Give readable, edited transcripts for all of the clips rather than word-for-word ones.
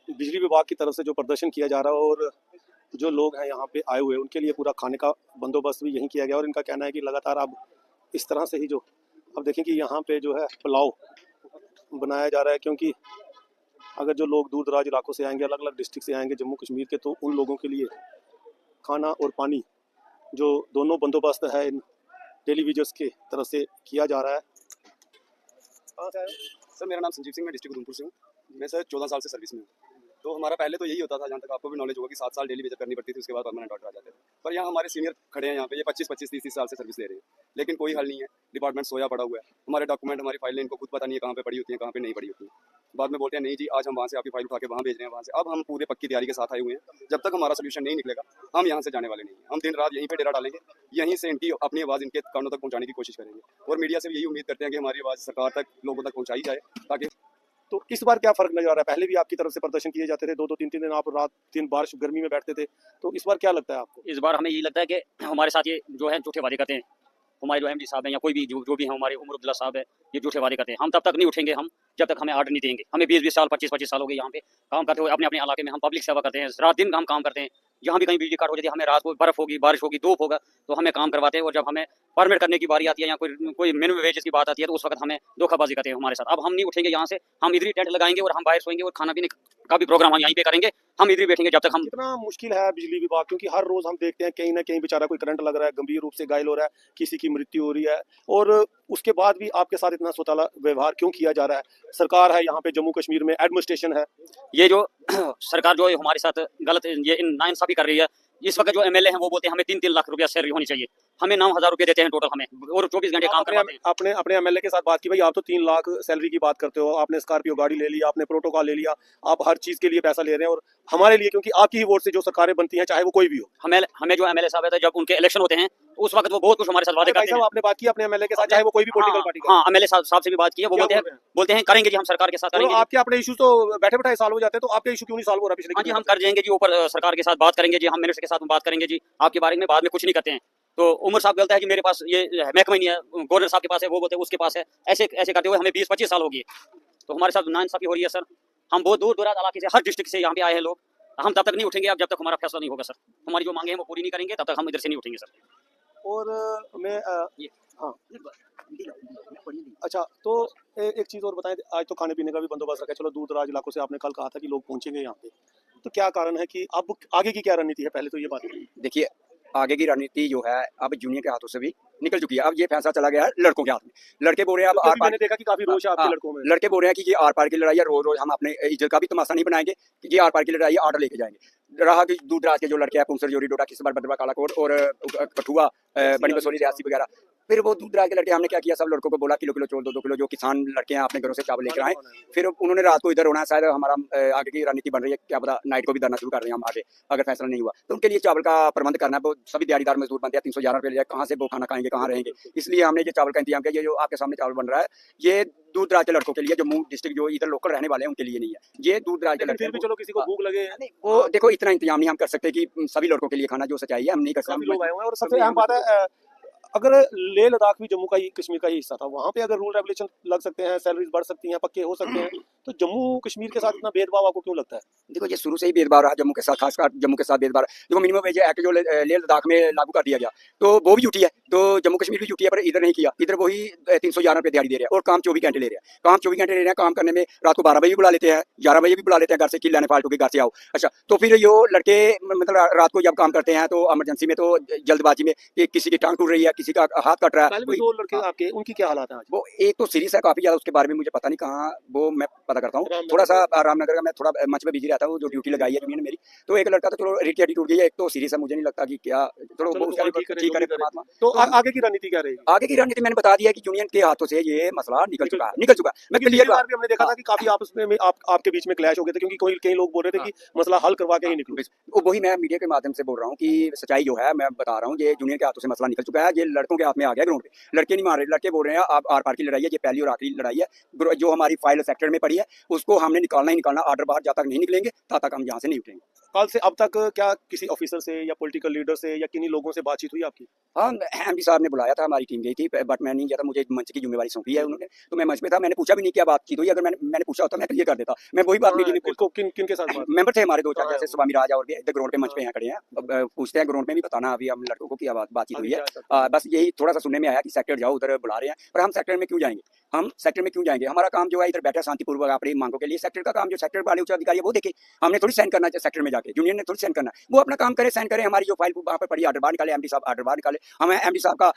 बिजली विभाग की तरफ से जो प्रदर्शन किया जा रहा है और जो लोग हैं यहाँ पे आए हुए हैं उनके लिए पूरा खाने का बंदोबस्त भी यहीं किया गया और इनका कहना है कि लगातार अब इस तरह से ही जो अब देखें कि यहाँ पे जो है पुलाव बनाया जा रहा है, क्योंकि अगर जो लोग दूर दराज इलाकों से आएंगे, अलग अलग डिस्ट्रिक्ट से आएंगे जम्मू कश्मीर के, तो उन लोगों के लिए खाना और पानी जो दोनों बंदोबस्त है इन टेलीविजन्स के तरफ से किया जा रहा है। कहाँ से आए हो? सर मेरा नाम संजीव सिंह, मैं डिस्ट्रिक्ट उधमपुर से हूँ। मैं सर 14 साल से सर्विस में हूँ। तो हमारा पहले तो यही होता था, जहाँ तक आपको भी नॉलेज होगा, कि 7 साल डेली विजिट करनी पड़ती थी, उसके बाद परमानेंट ऑर्डर आ जाते थे। पर यहाँ हमारे सीनियर खड़े हैं, यहाँ पे ये 25-25, 30-30 साल से सर्विस ले रहे हैं, लेकिन कोई हल नहीं है। डिपार्टमेंट सोया पड़ा हुआ है। हमारे डॉक्यूमेंट, हमारी फाइलें इनको खुद पता नहीं है कहाँ पे पड़ी होती हैं, कहाँ पे नहीं पड़ी होती हैं। बाद में बोलते हैं नहीं जी आज हम वहाँ से आपकी फाइल उठा के वहाँ भेज रहे हैं, वहाँ से। अब हम पूरे पक्की तैयारी के साथ आए हुए हैं। जब तक हमारा सोल्यूशन नहीं निकलेगा हम यहाँ से जाने वाले नहीं हैं। हम दिन रात यहीं पे डेरा डालेंगे, यहीं से इनकी अपनी आवाज़ इनके कानों तक पहुँचाने की कोशिश करेंगे और मीडिया से भी यही उम्मीद करते हैं कि हमारी आवाज़ सरकार तक, लोगों तक पहुँचाई जाए। ताकि तो इस बार क्या फर्क नजर आ रहा है? पहले भी आपकी तरफ से प्रदर्शन किए जाते थे, 2-2 3-3 दिन आप रात दिन बारिश गर्मी में बैठते थे, तो इस बार क्या लगता है आपको? इस बार हमें यही लगता है कि हमारे साथ ये जो है झूठे वादे करते हैं। हमारे जो एमडी साहब हैं या कोई भी जो भी हैं, हमारे उमर अब्दुल्ला साहब है, ये झूठे वादे करते हैं। हम तब तक नहीं उठेंगे हम जब तक हमें ऑर्डर नहीं देंगे। हमें 20-20 साल 25-25 साल हो गए यहाँ पे काम करते हुए। अपने अपने इलाके में हम पब्लिक सेवा करते हैं, रात दिन हम काम करते हैं। जहाँ भी कहीं बिजली काट हो जाती है, हमें रात को बर्फ होगी, बारिश होगी, धूप होगा, तो हमें काम करवाते हैं। और जब हमें परमिट करने की बारी आती है या कोई मिनिमम वेजेस की बात आती है, तो उस वक्त हमें धोखाबाजी करते हैं हमारे साथ। अब हम नहीं उठेंगे यहाँ से, हम इधर ही टेंट लगाएंगे और हम बाहर सोएंगे और खाना पीने का भी प्रोग्राम हम यहीं पे करेंगे। हम इधर ही बैठेंगे जब तक हम। कितना मुश्किल है बिजली विभाग, क्योंकि हर रोज हम देखते हैं कहीं ना कहीं बेचारा कोई करंट लग रहा है, गंभीर रूप से घायल हो रहा है, किसी की मृत्यु हो रही है, और उसके बाद भी आपके साथ इतना सौताला व्यवहार क्यों किया जा रहा है? सरकार है यहाँ पे, जम्मू कश्मीर में एडमिनिस्ट्रेशन है, ये जो सरकार जो है हमारे साथ गलत ये नाइंसाफी कर रही है। इस वक्त जो एमएलए हैं वो बोलते हैं हमें 3-3 लाख रुपया सैलरी होनी चाहिए, हमें 9,000 रुपये देते हैं टोटल हमें, और 24 घंटे काम करवाते हैं। आपने अपने एमएलए के साथ बात की, भाई आप तो 3 लाख सैलरी की बात करते हो, आपने स्कॉर्पियो गाड़ी ले लिया, आपने प्रोटोकॉल ले लिया, आप हर चीज के लिए पैसा ले रहे हैं, और हमारे लिए, क्योंकि आपकी ही वोट से जो सरकारें बनती हैं चाहे वो कोई भी हो, हमें जो एमएलए साहब है, जब उनके इलेक्शन होते हैं उस वक्त वो बहुत कुछ हमारे साथ वादे करते हैं। आपने बात की अपने एमएलए के साथ, चाहे वो कोई भी पॉलिटिकल पार्टी का? हाँ, एमएलए साहब से भी बात की है, वो बोलते हैं करेंगे जी, हम सरकार के साथ करेंगे। आपके अपने इशू तो बैठे बैठे सॉल्व हो जाते हैं, तो आपके इशू क्यों नहीं सॉल्व हो रहा पिछले? हाँ जी, हम कर देंगे जी, ऊपर सरकार के साथ बात करेंगे जी, हम मिनिस्टर के साथ बात करेंगे जी, आपके बारे में बाद में कुछ नहीं करते हैं। तो उमर साहब बोलता है कि मेरे पास ये महकमा ही नहीं है, गवर्नर साहब के पास है, वो बोलते हैं उसके पास है। ऐसे ऐसे करते हुए हमें 20-25 साल हो गए, तो हमारे साथ नाइंसाफी हो रही है सर। हम बहुत दूर दराज इलाके से, हर डिस्ट्रिक्ट से यहाँ पे आए हैं लोग। हम तब तक नहीं उठेंगे अब जब तक हमारा फैसला नहीं होगा सर। हमारी जो मांगे हैं वो पूरी नहीं करेंगे तब तक हम इधर से नहीं उठेंगे सर। और मैं हाँ अच्छा, तो एक चीज़ और बताएं, आज तो खाने पीने का भी बंदोबस्त रखा है, चलो दूर दराज इलाकों से आपने कल कहा था कि लोग पहुंचेंगे यहाँ पे, तो क्या कारण है कि अब आगे की क्या रणनीति है? पहले तो ये बात देखिए, आगे की रणनीति जो है अब जूनियर के हाथों से भी निकल चुकी है। अब ये फैसला चला गया है लड़कों के हाथ में। लड़के बोल रहे हैं अब आर पार, मैंने देखा कि काफी रोष है आपके लड़कों में। लड़के बोल रहे हैं कि ये आर पार की लड़ाई है, रोज रोज हम अपने इज्जत का भी तमाशा नहीं बनाएंगे कि ये आर पार की लड़ाई है, ऑर्डर लेके जाएंगे। रहा कि दूर दराज के जो लड़के हैं, पुंसर, जोरी, डोडा, किस्मत, बदरवा, कालाकोट और कठुआ, बनी बसोली, रियासी वगैरह, फिर वो दूर दराज के लड़के, हमने क्या किया, सब लड़कों को बोला किलो किलो चोल, 2-2 किलो, जो किसान लड़के हैं अपने घरों से चावल लेकर आए। फिर उन्होंने रात को इधर होना है, शायद हमारा आगे की रणनीति बन रही है, क्या पता नाइट को भी धरना शुरू कर रहे हैं हम आगे, अगर फैसला नहीं हुआ तो उनके लिए चावल का प्रबंध करना है। वो सभी दिहाड़ीदार मजदूर बनते हैं, 311 रुपये ले, कहाँ से वो खाना खाएंगे, कहाँ रहेंगे? इसलिए हमने ये चावल का इंतजाम किया। ये जो आपके सामने चावल बन रहा है, ये दूर दराज के लड़कों के लिए, जम्मू डिस्ट्रिक्ट जो इधर लोकल रहने वाले हैं उनके लिए नहीं है, ये दूर दराज के लड़के। फिर भी चलो किसी को भूख लगे, वो देखो इतना इंतजाम नहीं हम कर सकते कि सभी लड़कों के लिए खाना, जो सच्चाई है हम नहीं कर सकते। लोग आए हुए हैं, और सबसे अहम बात है, अगर लेह लद्दाख भी जम्मू का ही, कश्मीर का ही हिस्सा था, वहाँ पे अगर रूल रेगुलेशन लग सकते हैं, सैलरीज बढ़ सकती हैं, पक्के हो सकते हैं, तो जम्मू कश्मीर के साथ इतना भेदभाव आपको क्यों लगता है? देखो ये शुरू से ही भेदभाव रहा जम्मू के साथ, खासकर जम्मू के साथ भेदभाव। देखो मिनिमम वेज एक्ट जो लेह लद्दाख में लागू कर दिया गया, तो वो भी झूठी है, तो जम्मू कश्मीर भी झूठी है, पर इधर नहीं किया। इधर वही 311 रुपये दिहाड़ी दे रहे हैं और काम 24 घंटे ले रहे हैं। काम 24 घंटे ले रहे हैं, काम करने में रात को 12 बजे भी बुला लेते हैं, 11 बजे भी बुला लेते हैं घर से, किल लाने फालतू के घर से आओ। अच्छा, तो फिर यो लड़के मतलब रात को जब काम करते हैं तो इमरजेंसी में, तो जल्दबाजी में किसी की टांग टूट रही है, किसी का हाथ कट रहा है। दो लड़के आपके, उनकी क्या हालात है? वो एक तो सीरियस है काफी ज्यादा, उसके बारे में मुझे पता नहीं कहाँ, वो मैं पता करता हूँ। थोड़ा सा रामनगर का मैं थोड़ा मंच में बिजी रहता हूँ, जो ड्यूटी लगाई है यूनियन मेरी। तो एक लड़का तो चलो रेट की टूट गई है, एक तो सीरियस है, मुझे नहीं लगता कि क्या, चलो वो ठीक करे परमात्मा। तो आगे की रणनीति क्या रहेगी? आगे की रणनीति मैंने बता दिया कि यूनियन के हाथों से ये मसला निकल चुका है। मैं क्लियर बात भी हमने देखा था कि काफी आपस में आपके बीच में क्लैश हो गए थे, क्योंकि कई लोग बोल रहे थे कि मसला हल करवा के ही निकलो। वही मैं मीडिया के माध्यम से बोल रहा हूँ कि सच्चाई जो है मैं बता रहा हूँ, ये यूनियन के हाथों से मसला निकल चुका है, ये लड़कों के हाथ में आ गया ग्राउंड पे। लड़के नहीं मार रहे, लड़के बोल रहे हैं आप आर पार की लड़ाई है, ये पहली और आखिरी लड़ाई है। जो हमारी फाइल सेक्टर में पड़ी है उसको हमने निकालना ही निकालना, ऑर्डर बाहर जब तक नहीं निकलेंगे तब तक हम यहाँ से नहीं उठेंगे। कल से अब तक क्या किसी ऑफिसर से या पॉलिटिकल लीडर से या किन्हीं लोगों से बातचीत हुई आपकी? हाँ, एमडी साहब ने बुलाया था, हमारी टीम गई थी, बट मैं नहीं गया था, मुझे मंच की जिम्मेवारी सौंपी है उन्होंने, तो मैं मंच पे था, मैंने पूछा भी नहीं क्या बातचीत हुई, अगर मैंने पूछा होता मैं क्लियर कर देता, मैं वही बात मीडिया में किनको किन के साथ बात? मेंबर थे हमारे 2-4 हाँ, जैसे स्वामी राज और भी इधर ग्राउंड पे मंच पे यहाँ खड़े हैं, अब पूछते हैं ग्राउंड में भी बताना अभी हम लड़कों को क्या बातचीत हुई है। बस यही थोड़ा सा सुनने में आया कि सेक्टर जाओ, उधर बुला रहे हैं, पर हम सेक्टर में क्यों जाएंगे, हम सेक्टर में क्यों जाएंगे, हमारा काम जो है इधर बैठा शांतिपूर्वक अपनी मांगों के लिए, सेक्टर का काम जो सेक्टर वाले उच्च अधिकारी है वो देखे, हमने थोड़ी साइन करना है सेक्टर में जाके, यूनियन ने थोड़ी साइन करना है, वो अपना काम करे, साइन करे, हमारी जो फाइल वहाँ पर पड़ी आर्डर बाहर निकाले, एमडी साहब आर्डर बाहर निकाले, हमें एमडी साहब का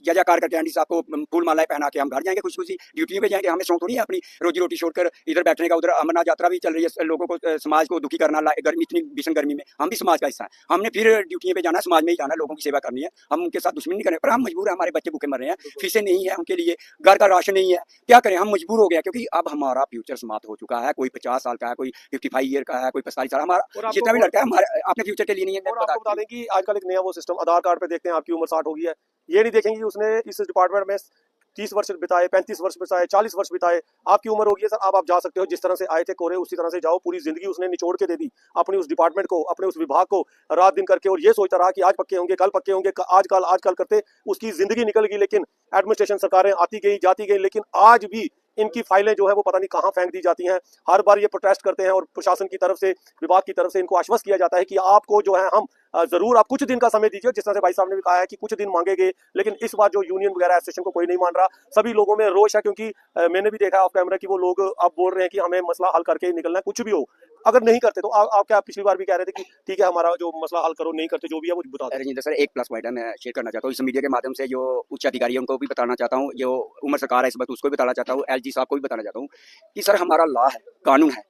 जजाकार करके एमडी साहब को फूल मालाएं पहना के हम घर जाएंगे, खुशी खुशी ड्यूटी पे जाएंगे, हमें शौक थोड़ी है अपनी रोजी रोटी छोड़कर इधर बैठने का, उधर अमरनाथ यात्रा भी चल रही है, लोगों को समाज को दुखी करना, गर्मी इतनी भीषण गर्मी में हम भी समाज का हिस्सा है, हमने फिर ड्यूटी पे जाना, समाज में ही जाना, लोगों की सेवा करनी है, हम उनके साथ दुश्मनी नहीं करें, पर हम मजबूर है, हमारे बच्चे भूखे मर रहे हैं, फीसें नहीं है उनके लिए, घर का राशन नहीं है, क्या करें, हम मजबूर हो गया, क्योंकि अब हमारा फ्यूचर समाप्त हो चुका है, कोई 50 साल का है, कोई 55 ईयर का है, कोई 45 साल, हमारा जितना भी लड़का है हमारे अपने फ्यूचर के लिए नहीं है। और आपको बता दें कि आजकल एक नया वो सिस्टम आधार कार्ड पे देखते हैं आपकी उम्र 60 हो गई है, ये नहीं देखेंगे उसने इस डिपार्टमेंट में 30 वर्ष बिताए, 35 वर्ष बिताए, 40 वर्ष बिताए, आपकी उम्र होगी है सर, अब आप जा सकते हो, जिस तरह से आए थे कोरे उसी तरह से जाओ, पूरी जिंदगी उसने निचोड़ के दे दी अपनी उस डिपार्टमेंट को, अपने उस विभाग को, रात दिन करके, और ये सोचता रहा कि आज पक्के होंगे, कल पक्के होंगे, आजकल करते उसकी जिंदगी निकल गई, लेकिन एडमिनिस्ट्रेशन सरकारें आती गई जाती गई, लेकिन आज भी इनकी फाइलें जो है वो पता नहीं कहाँ फेंक दी जाती हैं। हर बार ये प्रोटेस्ट करते हैं और प्रशासन की तरफ से, विभाग की तरफ से इनको आश्वस्त किया जाता है कि आपको जो है हम जरूर, आप कुछ दिन का समय दीजिए, जिस तरह से भाई साहब ने भी कहा है कि कुछ दिन मांगेंगे, लेकिन इस बार जो यूनियन वगैरह एसोसिएशन को कोई नहीं मान रहा, सभी लोगों में रोष है, क्योंकि मैंने भी देखा ऑफ कैमरा कि वो लोग अब बोल रहे हैं कि हमें मसला हल करके ही निकलना है, कुछ भी हो, अगर नहीं करते तो आप क्या पिछली बार भी कह रहे थे कि ठीक है हमारा जो मसला हल करो, नहीं करते जो भी है वो बता दें। रजिंदर सर, एक प्लस पॉइंट है, मैं शेयर करना चाहता हूँ इस मीडिया के माध्यम से, जो उच्च अधिकारी है उनको भी बताना चाहता हूँ, जो उम्र सरकार है इस वक्त उसको भी बताना चाहता हूँ, एलजी साहब को भी बताना चाहता हूँ कि सर हमारा लॉ है, कानून है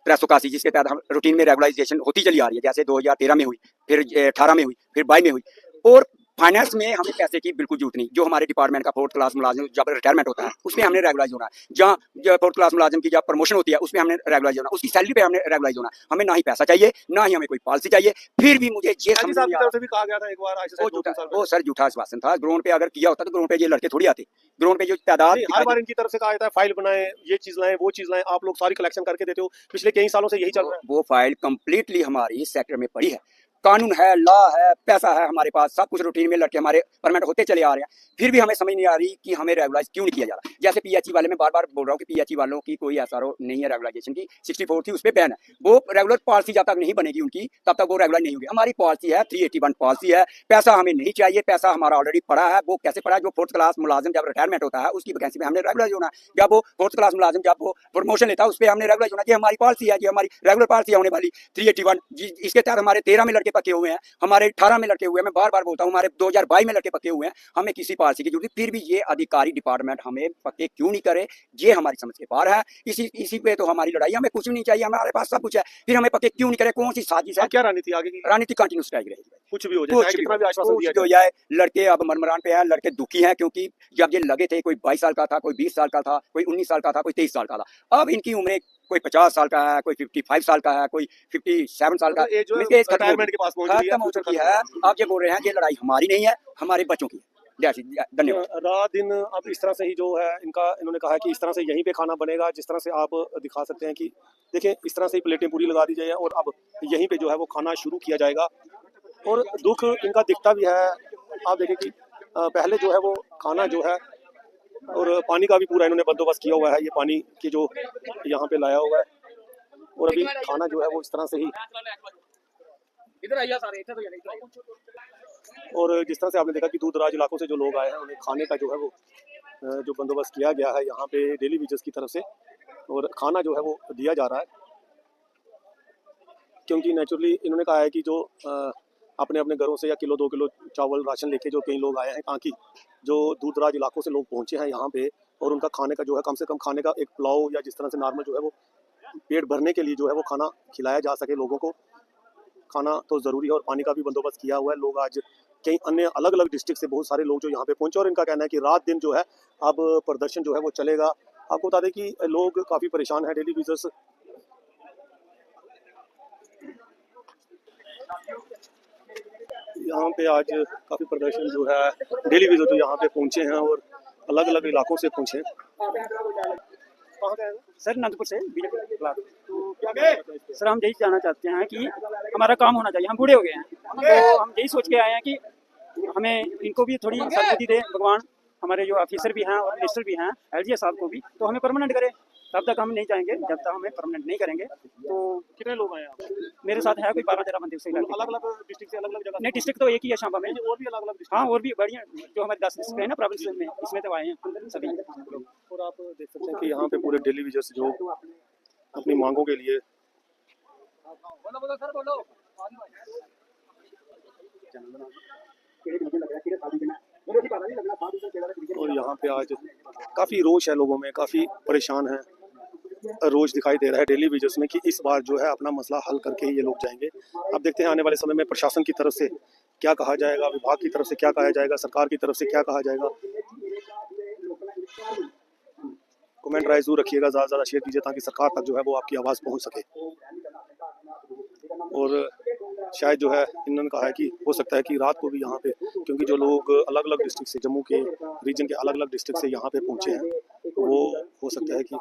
381, जिसके तहत हम रूटीन में रेगुलाइजेशन होती चली आ रही है, जैसे 2013 में हुई, फिर 18 में हुई, फिर 22 में हुई, और फाइनेंस में हमें पैसे की बिल्कुल जरूरत नहीं, जो हमारे डिपार्टमेंट का 4th क्लास मुलाजिम जब रिटायरमेंट होता है उसमें हमने रेगुलाइज होना है, जहाँ 4th क्लास मुलाजिम की जब प्रमोशन होती है उसमें हमने रेगुलाइज होना, उसकी सैलरी पे हमने रेगुलाइज होना, हमें ना ही पैसा चाहिए, ना ही हमें कोई पॉलिसी चाहिए। फिर भी मुझे ये समझ नहीं आ रहा, भी कहा गया था एक बार, वो सर झूठा आश्वासन था, ग्राउंड पे अगर किया होता तो ग्राउंड पे ये लड़के थोड़ी आते, ग्राउंड पे जो तादाद हर बार इनकी तरफ से कहा जाता है फाइल बनाए, ये चीज लाएं, वो चीज लाएं, आप लोग सारी कलेक्शन करके देते हो, पिछले कई सालों से यही चल रहा है। वो फाइल कंप्लीटली हमारी सेक्टर में पड़ी है, कानून है, लॉ है, पैसा है हमारे पास, सब कुछ रूटीन में लड़के हमारे परमानेंट होते चले आ रहे हैं, फिर भी हमें समझ नहीं आ रही कि हमें रेगुलाइज क्यों नहीं किया जा रहा। जैसे पीएचई वाले, मैं बार बार बोल रहा हूँ कि पीएचई वालों की कोई एसआरओ नहीं है रेगुलाइजेशन की, 64 थी उस पर बैन है, वो रेगुलर पॉलिसी जब तक नहीं बनेगी उनकी तब तक वो रेगुलर नहीं होगी। हमारी पॉलिसी है 381 पॉलिसी है, पैसा हमें नहीं चाहिए, पैसा हमारा ऑलरेडी पड़ा है। वो कैसे पड़ा है? जो 4th क्लास मुलाजिम जब रिटायरमेंट होता है उसकी वैकेंसी में हमने रेगुलाइज होना है, जब वो 4th क्लास मुलाजिम जब वो प्रमोशन लेता है उस पर हमने रेगुलाइज होना, ये हमारी पॉलिसी है, ये हमारी रेगुलर पॉलिसी होने वाली 381। इसके तहत हमारे 13 में लड़के पक्के हुए हैं, हमारे 18 में लड़के हुए हैं, मैं बार बार बोलता हूँ हमारे 2022 में लड़के पक्के हुए हैं, हमें किसी पॉलिसी की जरूरत, फिर भी ये अधिकारी डिपार्टमेंट हमें पक्के क्यों नहीं करे, ये हमारी समझ के पार है। इसी पे तो हमारी लड़ाई, हमें कुछ नहीं चाहिए, हमारे पास सब कुछ है, फिर हमें पक्के क्यों नहीं करे, कौन सी साजिश है? क्या रणनीति आगे की? रणनीति कंटिन्यू स्ट्राइक रहेगी, कुछ भी हो जाए, कितना भी आश्वासन दिया हो जाए, लड़के अब मरमरान पे हैं, लड़के दुखी हैं, क्योंकि जब ये लगे थे कोई 22 साल का था, कोई 20 साल का था, कोई 19 साल का था, कोई 23 साल का था, अब इनकी उम्रें कोई 50 साल का है, कोई 55 साल का है, कोई 57 साल का, रिटायरमेंट के पास खत्म हो चुकी है। अब ये बोल रहे हैं ये लड़ाई हमारी नहीं है, हमारे बच्चों की है। धन्यवाद। रात दिन अब इस तरह से ही जो है इन्होंने कहा है कि इस तरह से यहीं पे खाना बनेगा, जिस तरह से आप दिखा सकते हैं कि देखिए इस तरह से ही प्लेटें पूरी लगा दी जाए और अब यहीं पे जो है वो खाना शुरू किया जाएगा। और दुख इनका दिखता भी है, आप देखें कि पहले जो है वो खाना जो है, और पानी का भी पूरा इन्होंने बंदोबस्त किया हुआ है, ये पानी की जो यहाँ पे लाया हुआ है, और अभी खाना जो है वो इस तरह से ही, और जिस तरह से आपने देखा कि दूर दराज इलाकों से जो लोग आए हैं उन्हें खाने का जो है वो जो बंदोबस्त किया गया है यहाँ पे डेली वेजेस की तरफ से, और खाना जो है वो दिया जा रहा है, क्योंकि नेचुरली इन्होंने कहा है कि जो अपने अपने घरों से या किलो 2 किलो चावल राशन लेके जो कई लोग आए हैं, ताकि जो दूर दराज इलाकों से लोग पहुँचे हैं यहाँ पे, और उनका खाने का जो है कम से कम खाने का एक पुलाव या जिस तरह से नॉर्मल जो है वो पेट भरने के लिए जो है वो खाना खिलाया जा सके लोगों को। खाना तो ज़रूरी है और पानी का भी बंदोबस्त किया हुआ है। लोग आज कई अन्य अलग अलग डिस्ट्रिक्ट से बहुत सारे लोग जो यहाँ पे पहुंचे, और इनका कहना है कि रात दिन जो है अब प्रदर्शन जो है वो चलेगा। आपको बता दें कि लोग काफ़ी परेशान हैं, डेली विजर्स यहाँ पे आज काफ़ी प्रदर्शन जो है डेली विजर तो यहाँ पे पहुंचे हैं और अलग अलग इलाकों से पहुंचे हैं। सर नंदपुर से बीजेपी। सर हम यही जानना चाहते हैं कि हमारा काम होना चाहिए। हम बूढ़े हो गए हैं, तो हम यही सोच के आए हैं कि हमें इनको भी थोड़ी सद्बुद्धि दे भगवान, हमारे जो ऑफिसर भी हैं और मिनिस्टर भी हैं, एलजी साहब को भी, तो हमें परमानेंट करे। तब तक हम नहीं जाएंगे जब तक हमें परमानेंट नहीं करेंगे। तो कितने लोग आए आप? मेरे साथ है कोई 12-13 बंदे उस इलाके के। अलग अलग डिस्ट्रिक्ट से अलग अलग जगह नहीं, डिस्ट्रिक्ट तो एक ही है शांबा में। और भी अलग अलग हाँ, और भी बढ़िया जो हमारे 10 डिस्ट्रिक्ट है ना प्रोविंस में, इसमें तो आए हैं सभी। और आप देख सकते हैं कि यहाँ पे पूरे डेली वेजेस जो अपनी मांगों के लिए और यहाँ पे आज काफ़ी रोष है लोगों में, काफ़ी परेशान है, रोष दिखाई दे रहा है डेली वेजेस में कि इस बार जो है अपना मसला हल करके ही ये लोग जाएंगे। अब देखते हैं आने वाले समय में प्रशासन की तरफ से क्या कहा जाएगा, विभाग की तरफ से क्या कहा जाएगा, सरकार की तरफ से क्या कहा जाएगा। कमेंट राय जरूर रखिएगा, ज़्यादा से ज़्यादा शेयर कीजिए ताकि सरकार तक जो है वो आपकी आवाज़ पहुँच सके। और शायद जो है इन्होंने कहा है कि हो सकता है कि रात को भी यहाँ पे, क्योंकि जो लोग अलग अलग डिस्ट्रिक्ट से, जम्मू के रीजन के अलग अलग डिस्ट्रिक्ट से यहाँ पे पहुँचे हैं, वो हो सकता है कि